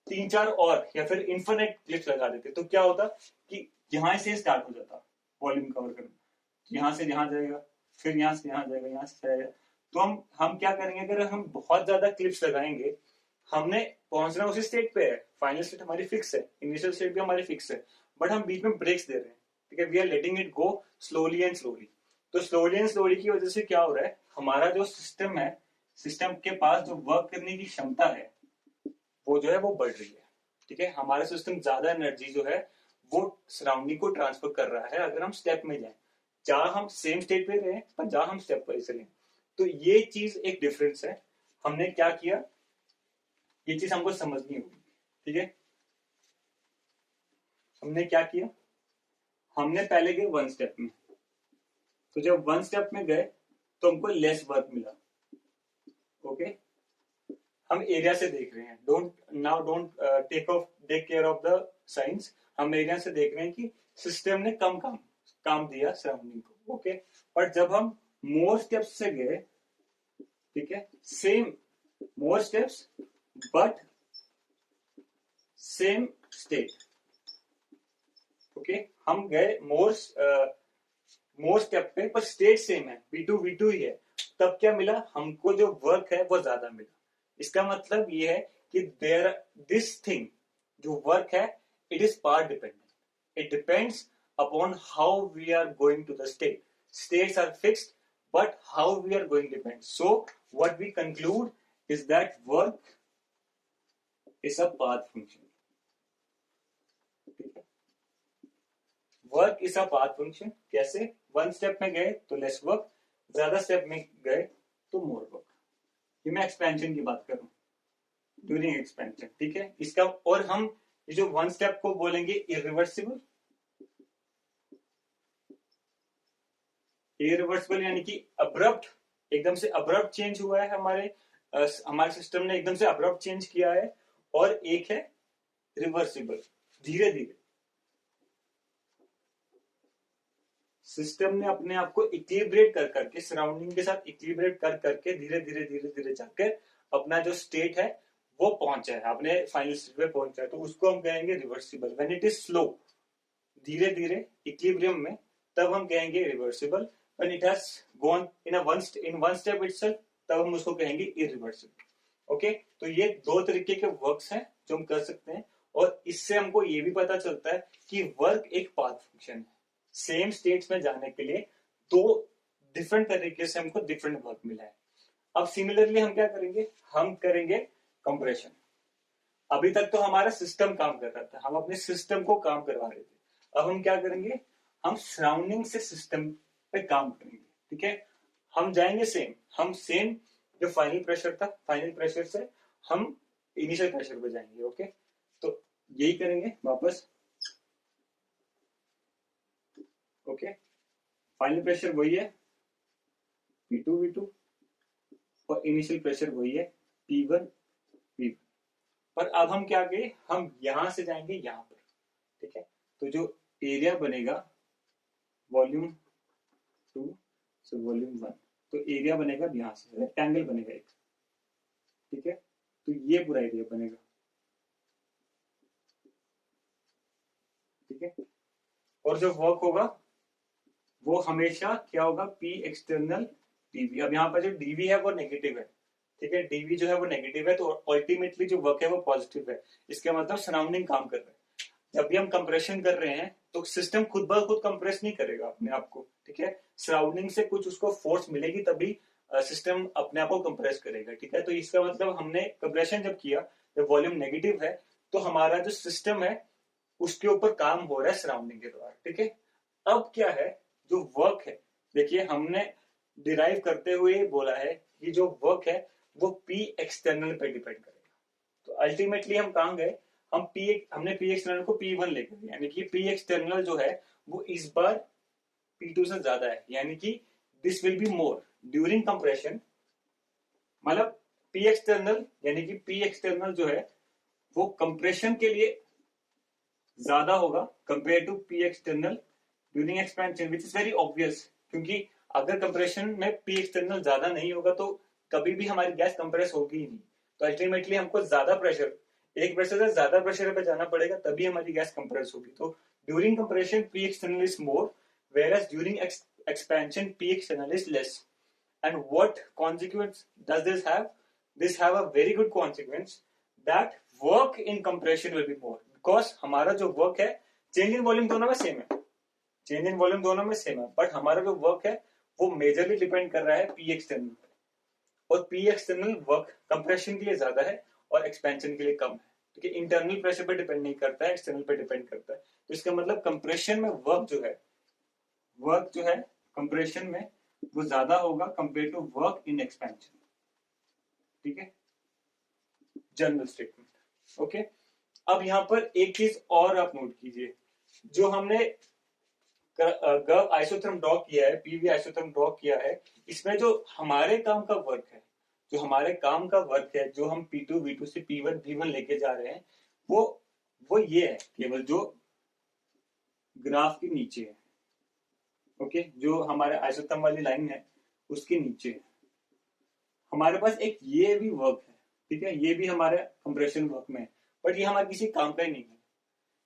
3-4 और या फिर इन्फिनिट क्लिप्स लगा देते, तो क्या होता कि यहां से स्टार्ट हो जाता वॉल्यूम कवर करना. यहां से यहां जाएगा, फिर यहां से यहां जाएगा, यहां से जाएगा. तो हम क्या करेंगे, अगर हम बहुत ज्यादा क्लिप्स लगाएंगे, हमने पहुंचना उसी स्टेट पे है, फाइनल स्टेट हमारी फिक्स है, इनिशियल स्टेट भी हमारी फिक्स है, बट हम बीच में ब्रेक्स दे रहे हैं. ठीक है, we are letting it go slowly and slowly. तो स्लोली एंड स्लोली की वजह से क्या हो रहा है, हमारा जो सिस्टम है, सिस्टम के पास जो वर्क करने की क्षमता है वो जो है वो बढ़ रही है. ठीक है, हमारा सिस्टम ज्यादा एनर्जी जो है वो सराउंडिंग को ट्रांसफर कर रहा है अगर हम स्टेप में जाएं. जहां हम सेम स्टेट पे रहे पर जहां हम स्टेप वाइज चलें. तो ये चीज एक डिफरेंस है. हमने क्या किया, ये चीज हमको समझनी होगी. ठीक है, हमने क्या किया, हमने पहले गए वन स्टेप में, तो जब वन स्टेप में गए तो हमको लेस वर्क मिला. ओके, हम एरिया से देख रहे हैं, don't take care of the science. हम एरिया से देख रहे हैं कि सिस्टम ने कम काम दिया सराउंडिंग को. ओके, बट जब हम मोर स्टेप्स से गए, ठीक है, same more steps but same state. Okay, हम गए मोर स्टेप पे पर स्टेट सेम है, V2 ही है, तब क्या मिला हमको, जो वर्क है वो ज्यादा मिला। इसका मतलब ये है कि देयर दिस थिंग जो वर्क है it is part dependent, it depends upon how we are going to the state. States are fixed but how we are going depends. So what we conclude is that work is a path function. Work is a path function. कैसे? One step में गए तो lace work, ज्यादा step में गए तो more work. ये मैं एक्सपेंशन की बात कर रहा हूं, ड्यूरिंग एक्सपेंशन, ठीक है। इसका और हम ये जो वन स्टेप को बोलेंगे इरिवर्सिबल, इरिवर्सिबल यानी कि अब्रप्ट, एकदम से अब्रप्ट चेंज हुआ है हमारे सिस्टम ने एकदम से अब्रप्ट चेंज किया है। और एक है रिवर्सिबल, धीरे धीरे सिस्टम ने अपने आप को इक्विलिब्रेट कर करके, सराउंडिंग के साथ इक्विलिब्रेट कर करके धीरे धीरे धीरे धीरे जाकर अपना जो स्टेट है वो पहुंचा है, अपने फाइनल स्टेट पे पहुंचा है, तो उसको हम कहेंगे reversible. When it is slow, धीरे धीरे इक्विलिब्रियम में, तब हम कहेंगे reversible. When it has gone in one step itself, तब हम उसको कहेंगे इरिवर्सिबल। ओके, तो ये दो तरीके के वर्क्स हैं जो हम कर सकते हैं, और इससे हमको ये भी पता चलता है कि वर्क एक पाथ फंक्शन है। सेम स्टेट्स में जाने के लिए दो डिफरेंट तरीके से हमको डिफरेंट वर्क मिला है। अब सिमिलरली हम क्या करेंगे, हम करेंगे कंप्रेशन। अभी तक तो हमारा सिस्टम काम कर रहा था, हम अपने सिस्टम को काम करवा रहे थे। अब हम क्या करेंगे, हम सराउंडिंग से सिस्टम पे काम करेंगे, ठीक है। हम जाएंगे हम सेम जो फाइनल प्रेशर था, फाइनल प्रेशर से हम इनिशियल प्रेशर पे जाएंगे। ओके, तो यही करेंगे वापस। ओके, फाइनल प्रेशर वही है P2 V2 और इनिशियल प्रेशर वही है P1 V1। पर अब हम क्या गए, हम यहां से जाएंगे यहां पर, ठीक है। तो जो एरिया बनेगा वॉल्यूम 2 से वॉल्यूम 1, तो एरिया बनेगा यहां से, रेक्टेंगल बनेगा एक, ठीक है। तो ये पूरा एरिया बनेगा, ठीक है। और जो वर्क होगा वो हमेशा क्या होगा, P एक्सटर्नल dV। अब यहाँ पर जो dV है वो नेगेटिव है, ठीक है, dV जो है वो नेगेटिव है, तो अल्टीमेटली जो वर्क है वो पॉजिटिव है। इसका मतलब सराउंडिंग काम कर रहा है। जब भी हम कंप्रेशन कर रहे हैं तो सिस्टम खुद ब खुद कंप्रेस नहीं करेगा अपने आप को, ठीक है। सराउंडिंग से कुछ उसको फोर्स मिलेगी तभी सिस्टम अपने आप को कंप्रेस करेगा, ठीक है। तो इसका मतलब हमने कंप्रेशन जब किया, जब वॉल्यूम नेगेटिव है, तो हमारा जो सिस्टम है उसके ऊपर काम हो रहा है सराउंडिंग के द्वारा, ठीक है। अब क्या है, जो वर्क है, देखिए हमने डिराइव करते हुए बोला है कि जो वर्क है वो P एक्सटर्नल पे डिपेंड करेगा। तो अल्टीमेटली हम कहां गए, हमने P एक्सटर्नल को P1 लेकर गए, यानी कि P एक्सटर्नल जो है वो इस बार P2 से ज्यादा है, यानी कि this will be more during compression. मतलब P एक्सटर्नल यानी कि P एक्सटर्नल जो है वो कंप्रेशन के लिए ज्यादा होगा compare to P external during expansion, which is very obvious, क्योंकि अगर कंप्रेशन में P एक्सटर्नल ज्यादा नहीं होगा तो कभी भी हमारी गैस कंप्रेस होगी ही नहीं। तो अल्टीमेटली हमको ज्यादा प्रेशर, एक प्रेशर से ज्यादा प्रेशर पे जाना पड़ेगा तभी हमारी गैस कंप्रेस होगी। तो during compression P external is more, whereas during expansion P external is less. And what consequence does this have? This have a very good consequence that work in compression will be more, because हमारा जो work है, change in volume दोनों में same है, change in volume दोनों में same है, but हमारा जो वर्क है वो मेजरली डिपेंड कर रहा है P एक्सटर्नल पे, और P एक्सटर्नल वर्क कंप्रेशन के लिए ज्यादा है और एक्सपेंशन के लिए कम है, ठीक है। इंटरनल प्रेशर पे डिपेंड नहीं करता है, एक्सटर्नल पे डिपेंड करता है। तो इसका मतलब कंप्रेशन में वर्क जो है कंप्रेशन में वो ज्यादा होगा compare to work in expansion, ठीक है, जनरल स्टेटमेंट। ओके, अब यहां पर एक चीज और आप नोट कीजिए, जो हमने कर्व आइसोथर्म ड्रॉ किया है, पीवी आइसोथर्म ड्रॉ किया है, इसमें जो हमारे काम का वर्क है, जो हमारे काम का वर्क है, जो हम P2 V2 से P1 V1 लेके जा रहे हैं, वो ये है, केवल जो ग्राफ के नीचे है। ओके, जो हमारे आइसोथर्म वाली लाइन है उसके नीचे हमारे पास एक ये भी वर्क है, ठीक है, ये भी हमारे कंप्रेशन वर्क में है, बट ये हमारे किसी काम का ही नहीं है,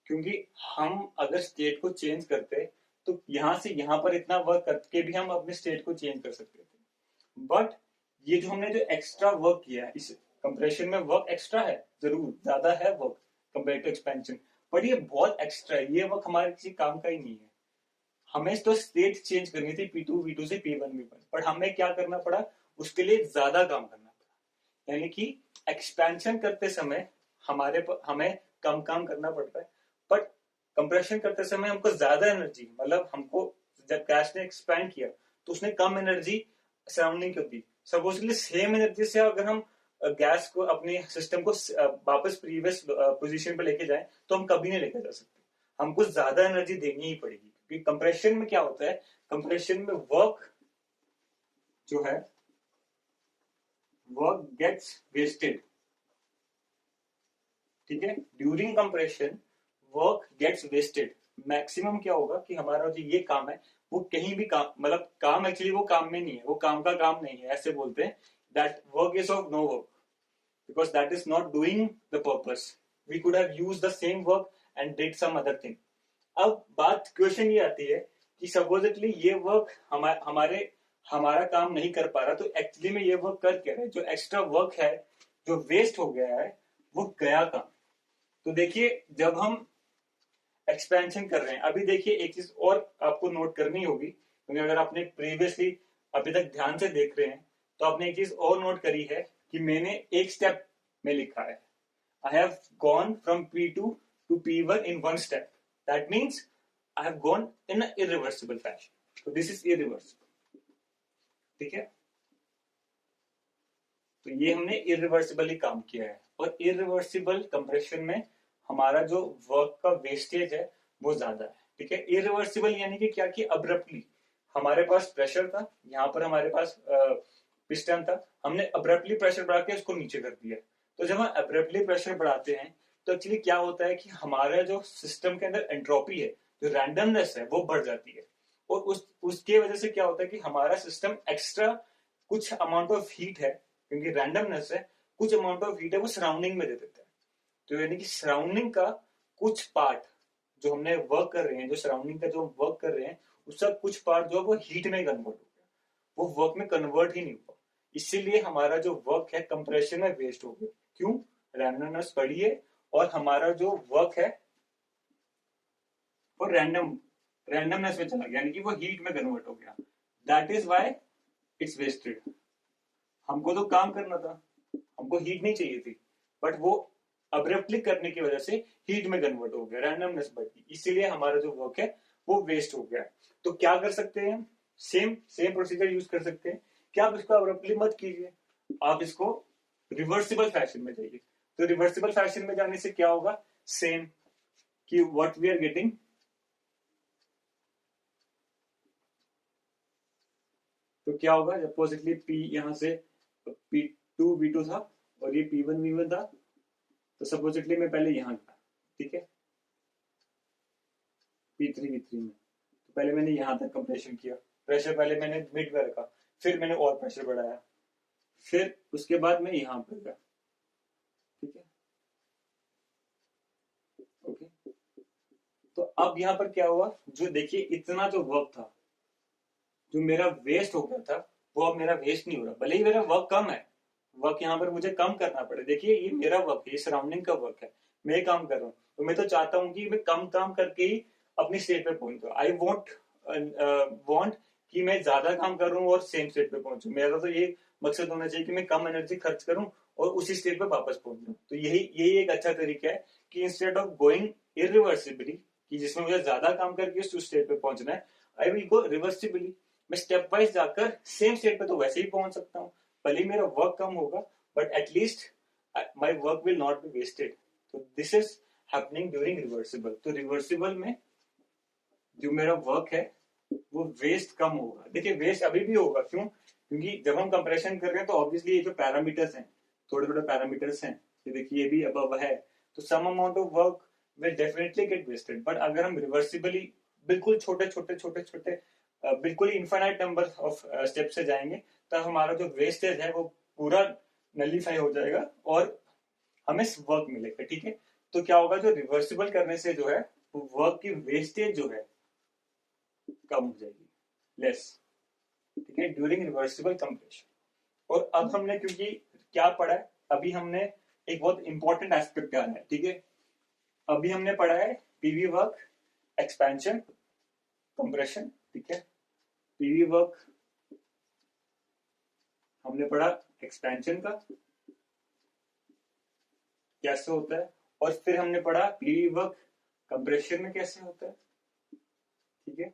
क्योंकि हम अगर स्टेट को चेंज करते तो यहां से यहां पर इतना वर्क करके भी हम अपने स्टेट को चेंज कर सकते थे। बट ये जो हमने जो एक्स्ट्रा वर्क किया है, इस कंप्रेशन में वर्क एक्स्ट्रा है, जरूर ज्यादा है work compare to expansion, but ये बहुत एक्स्ट्रा है, ये वर्क हमारे किसी काम का ही नहीं है। हमें तो स्टेट चेंज करनी थी P2 V2 से P1 V1, बट हमें क्या करना पड़ा, उसके लिए ज्यादा काम करना पड़ा, यानी कि एक्सपेंशन करते समय हमें कम काम करना पड़ता है, बट कंप्रेशन करते समय हमको ज्यादा एनर्जी, मतलब हमको जब गैस ने एक्सपैंड किया तो उसने कम एनर्जी सराउंडिंग को दी। सपोजली सेम एनर्जी से अगर हम गैस को अपने सिस्टम को वापस प्रीवियस पोजीशन पे लेके जाएं तो हम कभी नहीं लेके जा सकते, हमको ज्यादा एनर्जी देनी ही पड़ेगी, क्योंकि कंप्रेशन में क्या होता है, कंप्रेशन में वर्क जो है वर्क गेट्स वेस्टेड, ठीक है, during compression work gets wasted. Maximum क्या होगा कि हमारा जो ये काम है वो कहीं भी काम, मतलब काम एक्चुअली वो काम में नहीं है, वो काम का काम नहीं है, ऐसे बोलते हैं that work is of no work because that is not doing the purpose. We could have used the same work and did some other thing. अब बात क्वेश्चन ये आती है कि सपोजिटली ये वर्क हमारे हमारा काम नहीं कर पा रहा, तो एक्चुअली में ये वर्क कर क्या रहा है, जो एक्स्ट्रा वर्क है जो वेस्ट हो गया है वो गया काम। तो देखिए जब हम एक्सपेंशन कर रहे हैं, अभी देखिए एक चीज और आपको नोट करनी होगी, क्योंकि अगर आपने प्रीवियसली अभी तक ध्यान से देख रहे हैं तो आपने एक चीज और नोट करी है कि मैंने एक स्टेप में लिखा है, I have gone from P2 to P1 in one step, that means I have gone in an irreversible fashion, so this is irreversible, ठीक है। तो ये हमने इरिवर्सिबली काम किया है, और इरिवर्सिबल कंप्रेशन में हमारा जो वर्क का वेस्टेज है वो ज्यादा है, ठीक है। इरिवर्सिबल यानी कि क्या, कि अब्रप्टली हमारे पास प्रेशर था, यहाँ पर हमारे पास पिस्टन था, हमने अब्रप्टली प्रेशर बढ़ा के उसको नीचे कर दिया। तो जब हम अब्रप्टली प्रेशर बढ़ाते हैं तो एक्चुअली क्या होता है कि हमारा जो सिस्टम के अंदर एंट्रोपी है, जो रैंडमनेस है, वो बढ़ जाती है, और उसके वजह से क्या होता है कि हमारा सिस्टम एक्स्ट्रा कुछ अमाउंट ऑफ हीट है, क्योंकि रैंडमनेस है, कुछ अमाउंट ऑफ हीट है वो सराउंडिंग में दे देता है। तो यानी कि सराउंडिंग का कुछ पार्ट जो हमने वर्क कर रहे हैं, जो सराउंडिंग का जो वर्क कर रहे हैं, उसका कुछ पार्ट जो है वो हीट में कन्वर्ट हो गया, वो वर्क में कन्वर्ट ही नहीं हुआ, इसीलिए हमारा जो वर्क है कंप्रेशन में वेस्ट हो गया। क्यों, रैंडमनेस बढ़ी है, और हमारा जो वर्क है वो रैंडमनेस में चला गया, यानी कि वो हीट में कन्वर्ट हो गया, that is why it's wasted. हमको तो काम करना था, हमको हीट नहीं चाहिए थी, बट वो अब्रप्टली करने की वजह से हीट में कन्वर्ट हो गया, रैंडमनेस बढ़ गई, इसीलिए हमारा जो वर्क है वो वेस्ट हो गया। तो क्या कर सकते हैं, सेम सेम प्रोसीजर यूज कर सकते हैं कि आप इसको अब्रप्टली मत कीजिए, आप इसको रिवर्सिबल फैशन में जाइए। तो रिवर्सिबल फैशन में जाने से क्या होगा, सेम कि व्हाट वी आर गेटिंग, तो क्या होगा, अपोजिटली P यहां से P2 V2 था और ये P1 V1 था, तो सपोजिटली मैं पहले यहां गया, ठीक है, P3 V3 में, तो पहले मैंने यहां तक कंप्रेशन किया, प्रेशर पहले मैंने मिड में रखा, फिर मैंने और प्रेशर बढ़ाया, फिर उसके बाद मैं यहां पर गया, ठीक है, ओके। तो अब यहां पर क्या हुआ, जो देखिए इतना जो वर्क था जो मेरा वेस्ट हो गया था, वो अब मेरा वेस्ट नहीं हो रहा, भले ही मेरा वर्क कम है, वर्क यहाँ पर मुझे कम करना पड़े, देखिए ये मेरा वर्क है, ये सराउंडिंग का वर्क है, मैं काम कर रहा हूँ, तो मैं तो चाहता हूँ कि मैं कम काम करके ही अपनी स्टेट पे पहुंचू, आई वॉन्ट कि मैं ज्यादा काम कर रहा हूँ और सेम स्टेट पे पहुंचू, मेरा तो ये मकसद होना चाहिए कि मैं कम एनर्जी खर्च करूं और उसी स्टेट पे वापस पहुंचू। तो यही एक अच्छा तरीका है कि इंस्टेड ऑफ गोइंग इरिवर्सिबली, कि जिसमें मुझे ज्यादा काम करके उस स्टेट पे पहुंचना है, आई विल गो रिवर्सिबली, मैं स्टेप वाइज जाकर सेम स्टेट पे तो वैसे ही पहुंच सकता हूँ, भले मेरा वर्क कम होगा, but at least my work will not be wasted. तो this is happening during reversible. तो रिवर्सिबल में जो मेरा वर्क है वो वेस्ट कम होगा, देखिए वेस्ट अभी भी होगा, क्यों, क्योंकि जब हम कंप्रेशन कर रहे हैं तो ऑब्वियसली ये जो पैरामीटर्स हैं, थोड़े थोड़े पैरामीटर्स हैं, ये देखिए ये भी अब है, तो some amount of work will definitely get wasted, but अगर हम रिवर्सिबली बिल्कुल छोटे छोटे छोटे छोटे बिल्कुल इनफाइनाइट नंबर ऑफ स्टेप से जाएंगे तब हमारा जो वेस्टेज है वो पूरा नलीफाई हो जाएगा और हमें वर्क मिलेगा। ठीक है, तो क्या होगा, जो रिवर्सिबल करने से जो है वर्क की वेस्टेज जो है कम हो जाएगी, लेस। ठीक है, ड्यूरिंग रिवर्सिबल कंप्रेशन। और अब हमने क्योंकि क्या पढ़ा है, अभी हमने एक बहुत इंपॉर्टेंट एस्पेक्ट जाना है। ठीक है, अभी हमने पढ़ा है पीवी वर्क, एक्सपेंशन, कंप्रेशन। ठीक है, पीवी वर्क हमने पढ़ा एक्सपेंशन का कैसे होता है, और फिर हमने पढ़ा पीवी वर्क कंप्रेशन में कैसे होता है। ठीक है,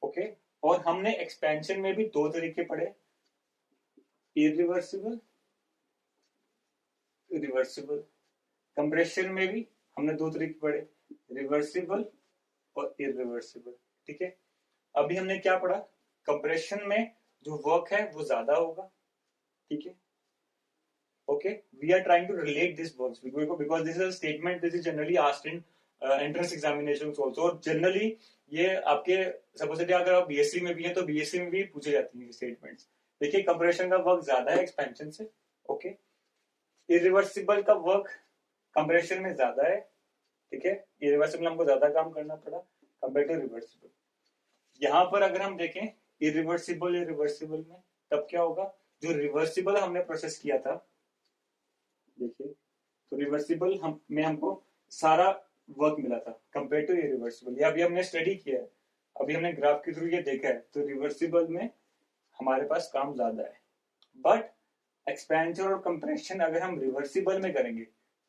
ओके। और हमने एक्सपेंशन में भी दो तरीके पढ़े, इरिवर्सिबल, रिवर्सिबल। कंप्रेशन में भी हमने दो तरीके पढ़े, रिवर्सिबल और इरिवर्सिबल। ठीक है, अभी हमने क्या पढ़ा, कंप्रेशन में जो वर्क है वो ज्यादा होगा। ठीक है, okay, we are trying to relate this works because this is a statement this is generally asked in entrance examinations also, और generally ये आपके सपोज अगर आप बीएससी में भी हैं तो बीएससी में भी पूछे जाती हैं स्टेटमेंट्स। देखिए, कंप्रेशन का वर्क ज्यादा है एक्सपेंशन से, ओके। इरिवर्सिबल का वर्क कंप्रेशन में ज्यादा है। ठीक है, इरिवर्सिबल हमको ज्यादा काम करना पड़ा कंपेयर टू रिवर्सिबल। यहां पर अगर हम देखें इरिवर्सिबल इरिवर्सिबल में, तब क्या होगा, जो रिवर्सिबल हमने प्रोसेस किया था, देखिए, तो रिवर्सिबल में हमको सारा वर्क मिला था कंपेयर टू इरिवर्सिबल। ये अभी हमने स्टडी किया है, अभी हमने ग्राफ के थ्रू ये देखा है, तो रिवर्सिबल में हमारे पास काम ज्यादा है। बट एक्सपेंशन और कंप्रेशन अगर हम रिवर्सिबल में करेंगे,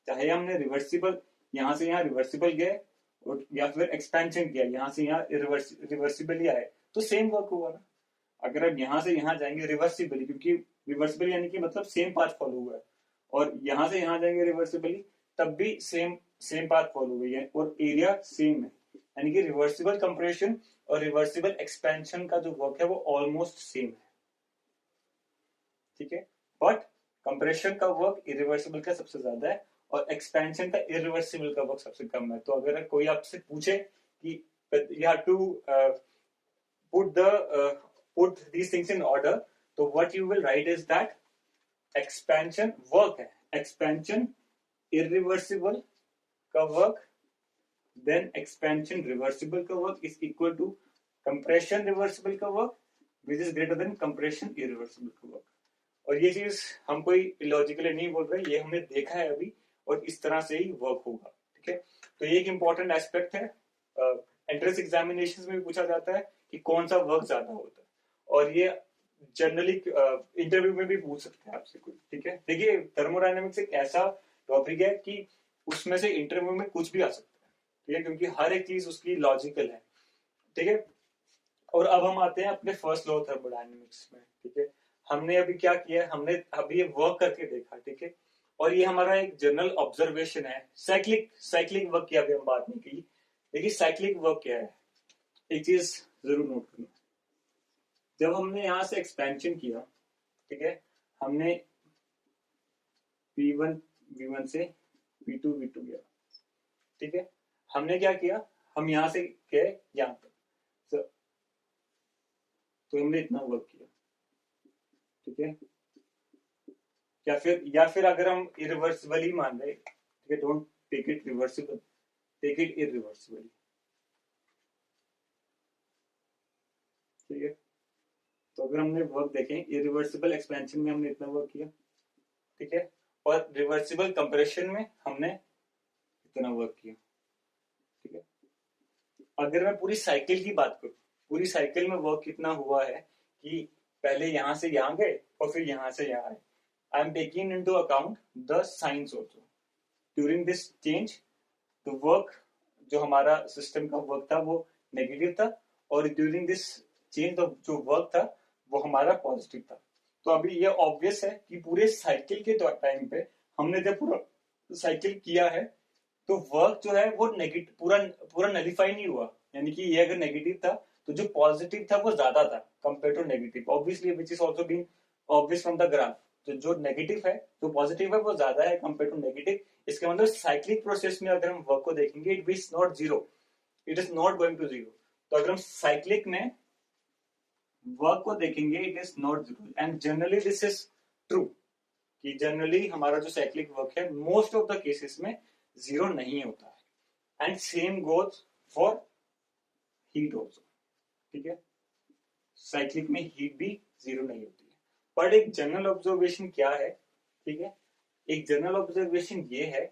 चाहे हमने रिवर्सिबल यहां से यहां रिवर्सिबल गए और या फिर एक्सपेंशन किया यहां से यहां रिवर्सिबल ही आए, तो सेम वर्क होगा ना। अगर हम यहां से यहां जाएंगे रिवर्सिबली, क्योंकि रिवर्सिबल यानी कि मतलब सेम पाथ फॉलो हुआ है, और यहां से यहां जाएंगे रिवर्सिबली तब भी सेम पाथ फॉलो हुई है और एरिया सेम है, यानी कि रिवर्सिबल कंप्रेशन और रिवर्सिबल एक्सपेंशन का जो वर्क है वो ऑलमोस्ट सेम है। ठीक है, बट कंप्रेशन का वर्क इरिवर्सिबल का सबसे ज्यादा है और एक्सपेंशन का इरिवर्सिबल का वर्क सबसे कम है। तो अगर कोई आपसे पूछे कि you have to put these things in order, तो what you will write is that expansion work है, एक्सपेंशन इरिवर्सिबल का वर्क, देन एक्सपेंशन रिवर्सिबल का work is equal to compression reversible का work which is greater than compression irreversible का work. और ये चीज हम कोई इलॉजिकली नहीं बोल रहे, ये हमने देखा है अभी, और इस तरह से ही वर्क होगा। ठीक है, तो ये एक इंपॉर्टेंट एस्पेक्ट है, एंट्रेंस एग्जामिनेशन में भी पूछा जाता है कि कौन सा वर्क ज्यादा होता है, और ये जनरली इंटरव्यू में भी पूछ सकते हैं आपसे कोई। ठीक है, देखिए थर्मोडायनेमिक्स एक ऐसा टॉपिक है कि उसमें से इंटरव्यू में कुछ भी आ सकता है। ठीक है, क्योंकि हर एक चीज उसकी लॉजिकल है। ठीक है, और अब हम आते हैं अपने फर्स्ट लॉ थर्मोडायनेमिक्स में। ठीक है, हमने अभी क्या किया, हमने अभी ये वर्क करके देखा। ठीक है, और ये हमारा एक जनरल ऑब्जर्वेशन है। साइक्लिक वर्क की अभी हम बात नहीं की। देखिए, साइक्लिक वर्क क्या है, एक चीज जरूर नोट करना, जब हमने यहां से एक्सपेंशन किया, ठीक है, हमने V1 से V2 गया। ठीक है, हमने क्या किया, हम यहां से गए यहां पर, तो हमने इतना वर्क किया। ठीक है, या फिर अगर हम इरिवर्सिबल ही मान रहे, ठीक है, don't take it reversible, take it irreversible. ठीक है, तो अगर हमने वर्क देखें, इरिवर्सिबल एक्सपेंशन में हमने इतना वर्क किया। ठीक है, और रिवर्सिबल कंप्रेशन में हमने इतना वर्क किया। ठीक है, अगर मैं पूरी साइकिल की बात करूं, पूरी साइकिल में वर्क कितना हुआ है कि पहले यहां से यहां गए और फिर यहां से यहां आए। I am taking into account the science also during this change. The work जो हमारा सिस्टम का वर्क था वो नेगेटिव था, और ड्यूरिंग दिस चेंज जो वर्क था वो हमारा पॉजिटिव था। तो अभी ये ऑब्वियस है कि पूरे साइकिल के टाइम पे हमने जब पूरा साइकिल किया है तो वर्क जो है वो नेगेटिव पूरा नलिफाई नहीं हुआ, यानी कि ये अगर नेगेटिव था तो जो पॉजिटिव था वो ज्यादा था compare to negative, obviously which is also been obvious from the graph. तो जो नेगेटिव है, जो पॉजिटिव है वो ज्यादा है कंपेयर टू नेगेटिव। इसके मतलब साइक्लिक प्रोसेस में अगर हम वर्क को देखेंगे, it is not zero, it is not going to zero. तो अगर हम साइक्लिक में वर्क को देखेंगे it is not zero, and generally this is true कि जनरली हमारा जो साइक्लिक वर्क है मोस्ट ऑफ द केसेस में जीरो नहीं होता है, and same goes for heat also, ठीक है। साइक्लिक में हीट भी जीरो नहीं होती है। पर एक जनरल ऑब्जर्वेशन क्या है, ठीक है, एक जनरल ऑब्जर्वेशन ये है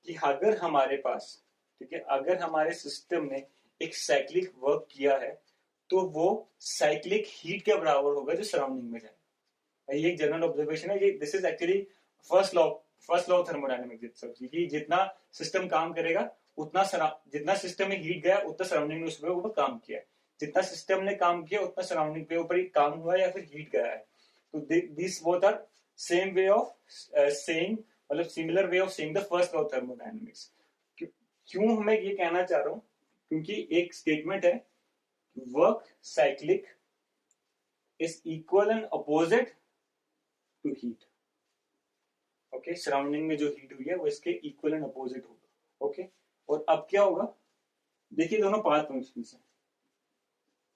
कि अगर हमारे पास, ठीक है, अगर हमारे सिस्टम ने एक साइक्लिक वर्क किया है तो वो साइक्लिक हीट के बराबर होगा जो सराउंडिंग में जाए। ये एक जनरल ऑब्जर्वेशन है, ये this is actually first law, first law of thermodynamics कि जितना सिस्टम काम करेगा उतना जितना सिस्टम में हीट गया उतना सराउंडिंग में उसके ऊपर काम किया, जितना सिस्टम ने काम किया उतना सराउंडिंग के ऊपर काम हुआ या फिर हीट गया है। तो this both are same way of saying, मतलब similar way of saying the first law of thermodynamics. क्यों मैं ये कहना चाह रहा हूं, क्योंकि एक स्टेटमेंट है work cyclic is equal and opposite to heat. Okay, surrounding में जो हीट हुई है वो इसके इक्वल एंड अपोजिट होगा। ओके, और अब क्या होगा, देखिए दोनों पाथ फंक्शंस हैं।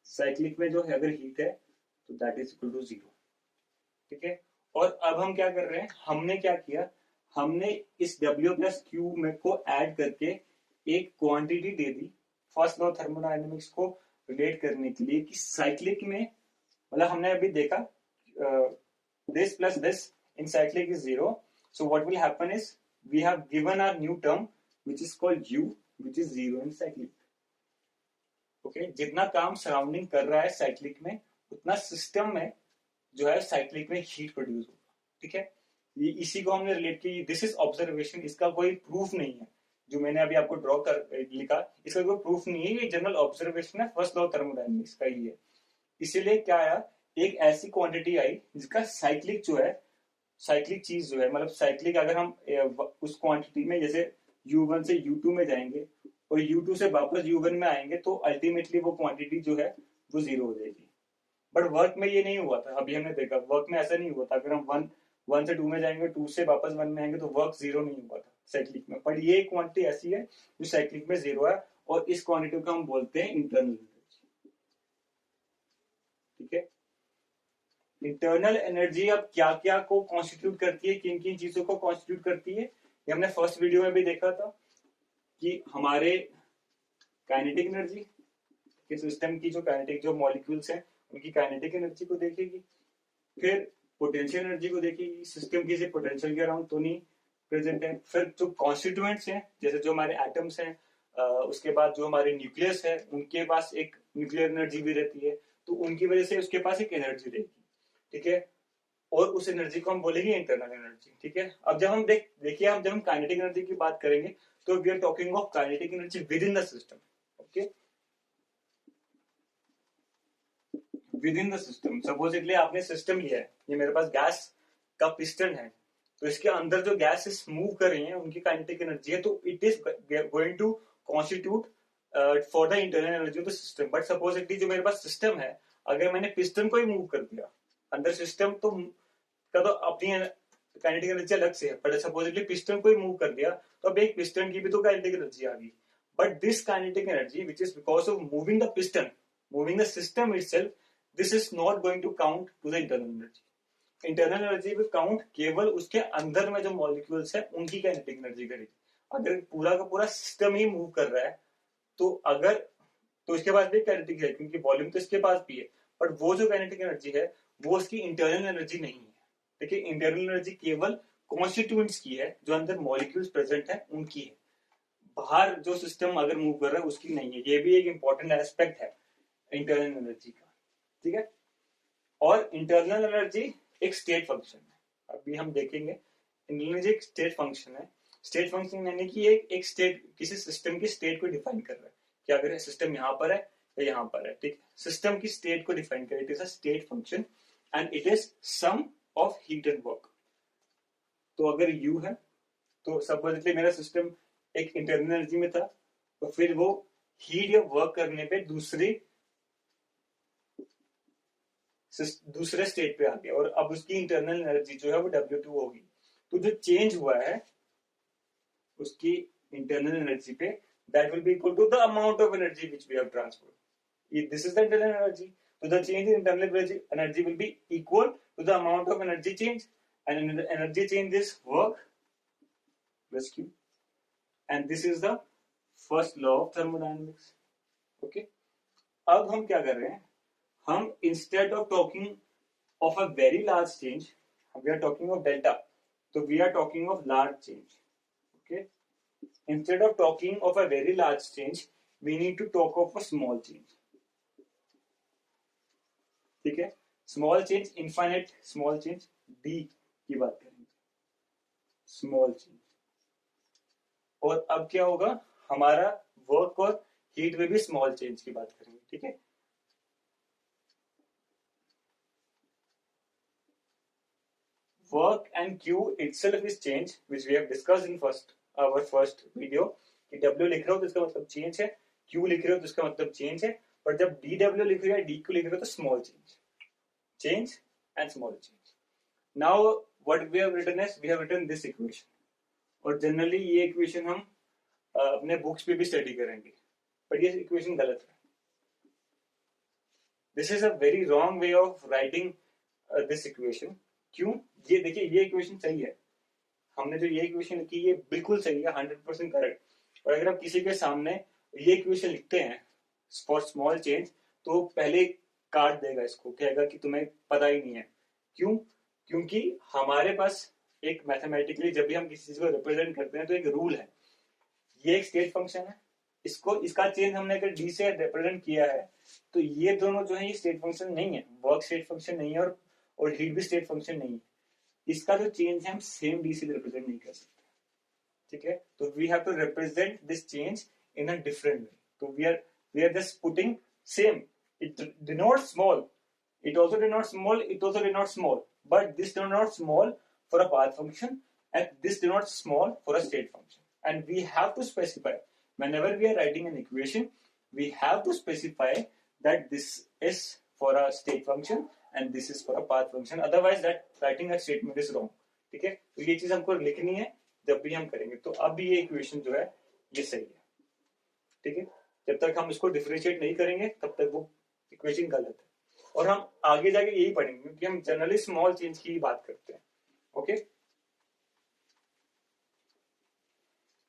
साइक्लिक में जो है अगर हीट है तो that is equal to zero, ठीक है। और अब हम क्या कर रहे हैं, हमने क्या किया, हमने इस W प्लस क्यू में को ऐड करके एक quantity they the first law thermodynamics को रिलेट करने के लिए कि साइक्लिक में, मतलब हमने अभी देखा this plus this in cyclic is zero, so what will happen is we have given our new term which is called U which is zero in cyclic. Okay, जितना काम सराउंडिंग कर रहा है साइक्लिक में उतना सिस्टम में जो है साइक्लिक में हीट प्रोड्यूस होगा, ठीक है। ये इसी को हमने रिलेट की, दिस इज ऑब्जर्वेशन, इसका कोई प्रूफ नहीं है जो मैंने अभी आपको ड्रॉ कर लिखा, इसका कोई प्रूफ नहीं है, ये जनरल ऑब्जर्वेशन है फर्स्ट लॉ थर्मोडायनेमिक्स का ही है। इसीलिए क्या आया, एक ऐसी क्वांटिटी आई जिसका साइक्लिक जो है, साइक्लिक चीज जो है, मतलब साइक्लिक अगर हम उस क्वांटिटी में जैसे U1 से U2 में जाएंगे और U2 से वापस U1 में आएंगे तो अल्टीमेटली वो क्वांटिटी जो है वो जीरो हो जाएगी। बट वर्क में ये नहीं हुआ था, अभी हमने देखा वर्क में ऐसा नहीं हुआ था। अगर हम वन से टू में जाएंगे, टू से वापस वन में आएंगे तो वर्क जीरो नहीं हुआ था साइक्लिक में। बट ये क्वांटिटी ऐसी है जो साइक्लिक में जीरो है और इस क्वांटिटी को हम बोलते हैं इंटरनल एनर्जी, ठीक है। इंटरनल एनर्जी अब क्या क्या को कॉन्स्टिट्यूट करती है, किन किन चीजों को कॉन्स्टिट्यूट करती है, ये हमने फर्स्ट वीडियो में भी देखा था कि हमारे काइनेटिक एनर्जी, सिस्टम की जो काइनेटिक जो मॉलिक्यूल्स हैं उनकी काइनेटिक एनर्जी को देखेगी, फिर पोटेंशियल एनर्जी को देखेगी, सिस्टम की पोटेंशियल के अराउंड तो नहीं प्रेजेंट है, फिर जो कॉन्स्टिट्यूएंट्स हैं जैसे जो हमारे एटम्स हैं, उसके बाद जो हमारे न्यूक्लियस है उनके पास एक न्यूक्लियर एनर्जी भी रहती है, तो उनकी वजह से उसके पास एक एनर्जी रहेगी, ठीक है। और उस एनर्जी को हम बोलेंगे इंटरनल एनर्जी, ठीक है। अब जब हम देखिए हम जब हम काइनेटिक एनर्जी की बात करेंगे तो we are talking of kinetic energy within the system, okay, within the system. Supposedly आपने सिस्टम लिया है, ये मेरे पास गैस का पिस्टन है, तो इसके अंदर जो गैसेस मूव कर रही हैं उनकी काइनेटिक एनर्जी है, तो it is going to constitute for the internal energy of the system. But supposedly जो मेरे पास सिस्टम है, अगर मैंने पिस्टन को ही मूव कर दिया अंदर सिस्टम तो का तो अपनी काइनेटिक एनर्जी अलग से है, बट सपोजिटली पिस्टन को ही मूव कर दिया तो अब एक पिस्टन की भी तो काइनेटिक एनर्जी आ गई। But this kinetic energy which is because of moving the piston, moving the system itself, this is not going to count to the internal energy. Internal energy पे काउंट केवल उसके अंदर में जो मॉलिक्यूल्स है उनकी काइनेटिक एनर्जी करेगी। अगर पूरा का पूरा सिस्टम ही मूव कर रहा है तो अगर तो इसके पास भी काइनेटिक है क्योंकि वॉल्यूम तो इसके पास भी है, बट वो जो काइनेटिक एनर्जी है वो उसकी इंटरनल एनर्जी नहीं है। देखिए इंटरनल एनर्जी केवल कॉन्स्टिट्यूएंट्स की है, जो अंदर मॉलिक्यूल्स प्रेजेंट है उनकी है, बाहर जो सिस्टम अगर मूव कर रहा है उसकी नहीं है। ये भी एक इंपॉर्टेंट एस्पेक्ट है इंटरनल एनर्जी का, ठीक है। और इंटरनल एनर्जी एक स्टेट फंक्शन है, अभी हम देखेंगे। एनर्जी एक स्टेट फंक्शन है। स्टेट फंक्शन यानी कि एक स्टेट किसी सिस्टम की स्टेट को डिफाइन कर रहा है कि अगर सिस्टम यहाँ पर है या यहाँ पर है, ठीक। सिस्टम की स्टेट को डिफाइन कर, it is a state function and it is sum of heat and work. तो अगर यू है तो सपोजिटली मेरा सिस्टम एक इंटरनल एनर्जी में था, तो फिर वो हीट या वर्क करने पे दूसरे स्टेट पे आ गया और अब उसकी इंटरनल एनर्जी जो है वो W2 होगी। तो जो चेंज हुआ है उसकी इंटरनल एनर्जी पे, that will be equal to the amount of energy which we have transferred. This is the internal energy. So the change in internal energy will be equal to the amount of energy change, and energy change is work plus Q, and this is the first law of thermodynamics. Okay. अब हम क्या कर रहे हैं, हम instead of talking of a very large change, we are talking of delta, so we are talking of large change. Okay. Instead of talking of a very large change, we need to talk of a small change. ठीक है, small change, infinite small change, D की बात करेंगे, small change. और अब क्या होगा, हमारा वर्क और हीट में भी स्मॉल चेंज की बात करेंगे. ठीक है, work and Q itself is change which we have discussed in our first video. कि डब्ल्यू लिख रहे हो तो इसका मतलब चेंज है, क्यू लिख रहे हो तो इसका मतलब चेंज है, पर जब डी डब्ल्यू लिख रहे हो या डी क्यू लिख रहे हो तो small change, change and small change. Now what we have written is, we have written this equation, और जनरली ये इक्वेशन हम अपने बुक्स पे भी स्टडी करेंगे, पर ये इक्वेशन गलत है. This is a very wrong way of writing this equation. क्यों? ये देखिए, ये इक्वेशन सही है, हमने जो ये इक्वेशन लिखी ये बिल्कुल सही है, 100% करेक्ट. और अगर आप किसी के सामने ये इक्वेशन लिखते हैं फॉर स्मॉल चेंज, तो पहले काट देगा इसको, कहेगा कि तुम्हें पता ही नहीं है. क्यों? क्योंकि हमारे पास एक मैथमेटिकली जब भी हम किसी चीज को रिप्रेजेंट करते हैं तो एक रूल है. ये एक स्टेट फंक्शन है, इसका चेंज हमने अगर डी से रिप्रेजेंट किया है तो ये दोनों जो है ये स्टेट फंक्शन नहीं है, वर्क स्टेट फंक्शन नहीं है और हीट भी स्टेट फंक्शन नहीं है. इसका जो चेंज है हम सेम डी से रिप्रेजेंट नहीं कर सकते. ठीक है, तो we have to represent this change in a different way. तो we are just putting same. It denotes small. It also denotes small. It also denotes small. But this denotes small for a path function, and this denotes small for a state function. And we have to specify, whenever we are writing an equation, we have to specify that this is for a state function and this is for a path function. Otherwise, that writing a statement is wrong. ठीक है, तो ये चीज हमको लिखनी है जब भी हम करेंगे. तो अब भी ये इक्वेशन जो है ये सही है. ठीक है, जब तक हम इसको डिफरेंशिएट नहीं करेंगे तब तक वो इक्वेशन गलत है. और हम आगे जाके यही पढ़ेंगे क्योंकि हम जनरली स्मॉल चेंज की बात करते हैं. ओके,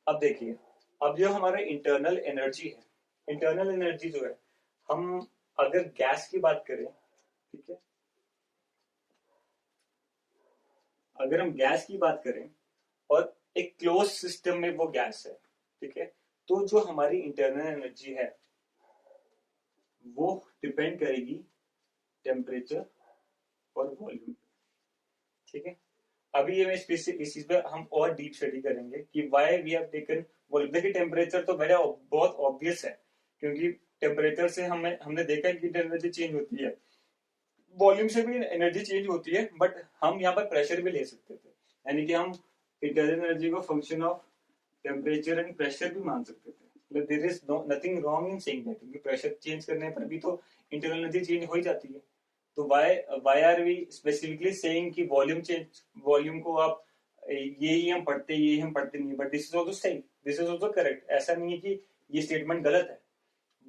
अब देखिए, अब जो हमारा इंटरनल एनर्जी है, इंटरनल एनर्जी जो है, हम अगर गैस की बात करें, ठीक है, अगर हम गैस की बात करें और एक क्लोज सिस्टम में वो गैस है, ठीक है, तो जो हमारी इंटरनल एनर्जी है वो डिपेंड करेगी टेम्परेचर और वॉल्यूम. ठीक है, अभी ये मैं इस चीज पे हम और डीप स्टडी करेंगे कि why we have taken volume. देखिए, टेम्परेचर तो बड़ा बहुत ऑब्वियस है क्योंकि टेम्परेचर से हमने देखा है कि एनर्जी चेंज होती है, वॉल्यूम से भी एनर्जी चेंज होती है, बट हम यहाँ पर प्रेशर भी ले सकते थे, यानी कि हम इंटरनल एनर्जी को function of temperature and pressure भी मान सकते थे. There is nothing wrong in saying that, क्योंकि प्रेशर चेंज करने पर भी तो इंटरनल एनर्जी चेंज हो ही जाती है. तो why are we specifically saying कि वॉल्यूम चेंज, वॉल्यूम को आप ये हम पढ़ते नहीं, बट दिस इज आल्सो सही, दिस इज आल्सो करेक्ट. ऐसा नहीं है कि ये स्टेटमेंट गलत है,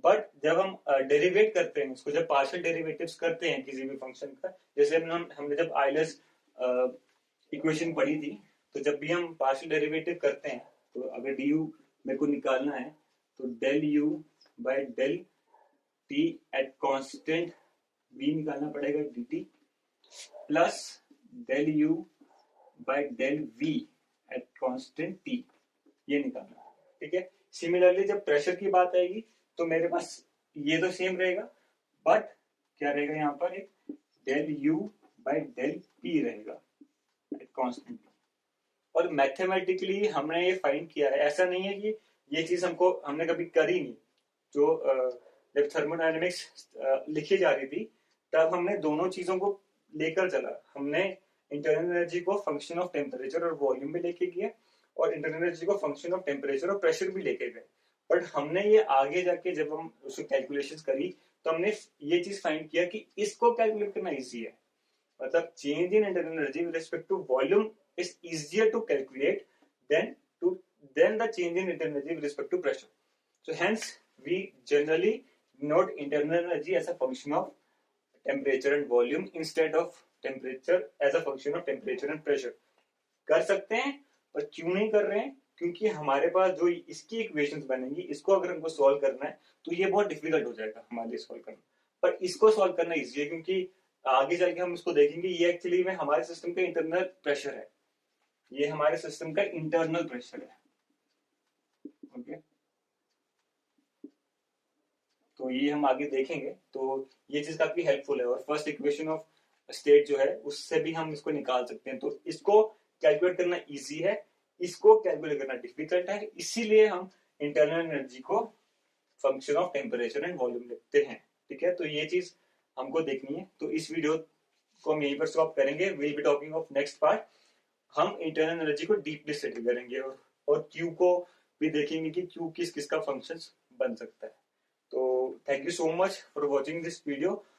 बट जब हम डेरिवेट करते हैं इसको, जब पार्शियल डेरिवेटिव्स करते हैं किसी भी फंक्शन का, जैसे हमने जब आइलर्स इक्वेशन पढ़ी थी, तो जब भी हम पार्शियल डेरिवेटिव करते हैं तो अगर डी यू मेरे को निकालना है तो del U by del T at constant v निकालना पड़ेगा dt plus del U by del v at constant t, ये निकालना. ठीक है, सिमिलरली जब प्रेशर की बात आएगी तो मेरे पास ये तो सेम रहेगा, बट क्या रहेगा यहाँ पर, एक del U by del p रहेगा एट कांस्टेंट. और मैथमेटिकली हमने ये फाइंड किया है, ऐसा नहीं है कि ये चीज हमने कभी करी नहीं. जो जब थर्मोडायनेमिक्स लिखी जा रही थी तब हमने दोनों चीजों को लेकर चला. हमने इंटरनल एनर्जी को फंक्शन ऑफ टेम्परेचर और वॉल्यूम भी लेके किया और इंटरनल एनर्जी को फंक्शन ऑफ टेम्परेचर और प्रेशर भी लेके गए. बट हमने ये आगे जाके जब हम उसको कैलकुलेशंस करी तो हमने ये चीज फाइंड किया कि इसको कैलकुलेट करना इजी है. मतलब change in internal energy with respect to volume is easier to calculate than the change in internal energy with respect to pressure. So hence we generally note internal energy as a function of temperature and volume instead of temperature as a function of temperature and pressure. कर सकते हैं, पर क्यों नहीं कर रहे हैं? क्योंकि हमारे पास जो इसकी इक्वेशंस बनेंगी, इसको अगर हमको सॉल्व करना है तो ये बहुत डिफिकल्ट हो जाएगा हमारे लिए सॉल्व करना। पर इसको सॉल्व करना इजी है, क्योंकि आगे चल के हम इसको देखेंगे, ये एक्चुअली में हमारे सिस्टम का इंटरनल प्रेशर है। ये हमारे सिस्टम का इंटरनल प्रेशर है। ओके, तो ये हम आगे देखेंगे। तो ये चीज काफी हेल्पफुल है। और फर्स्ट इक्वेशन ऑफ स्टेट जो है उससे भी हम इसको निकाल सकते हैं। तो इसको कैलकुलेट करना इजी है, इसको कैलकुलेट करना डिफिकल्ट है, इसीलिए हम इंटरनल एनर्जी को function of temperature and volume लिखते हैं। ठीक है, तो ये चीज हमको देखनी है। तो इस वीडियो को हम यहीं पर स्टॉप करेंगे। Will be talking of next part. हम इंटरनल एनर्जी को डीपली स्टडी करेंगे और क्यू को भी देखेंगे कि क्यू किस किस का फंक्शन बन सकता है। तो thank you so much for watching this video.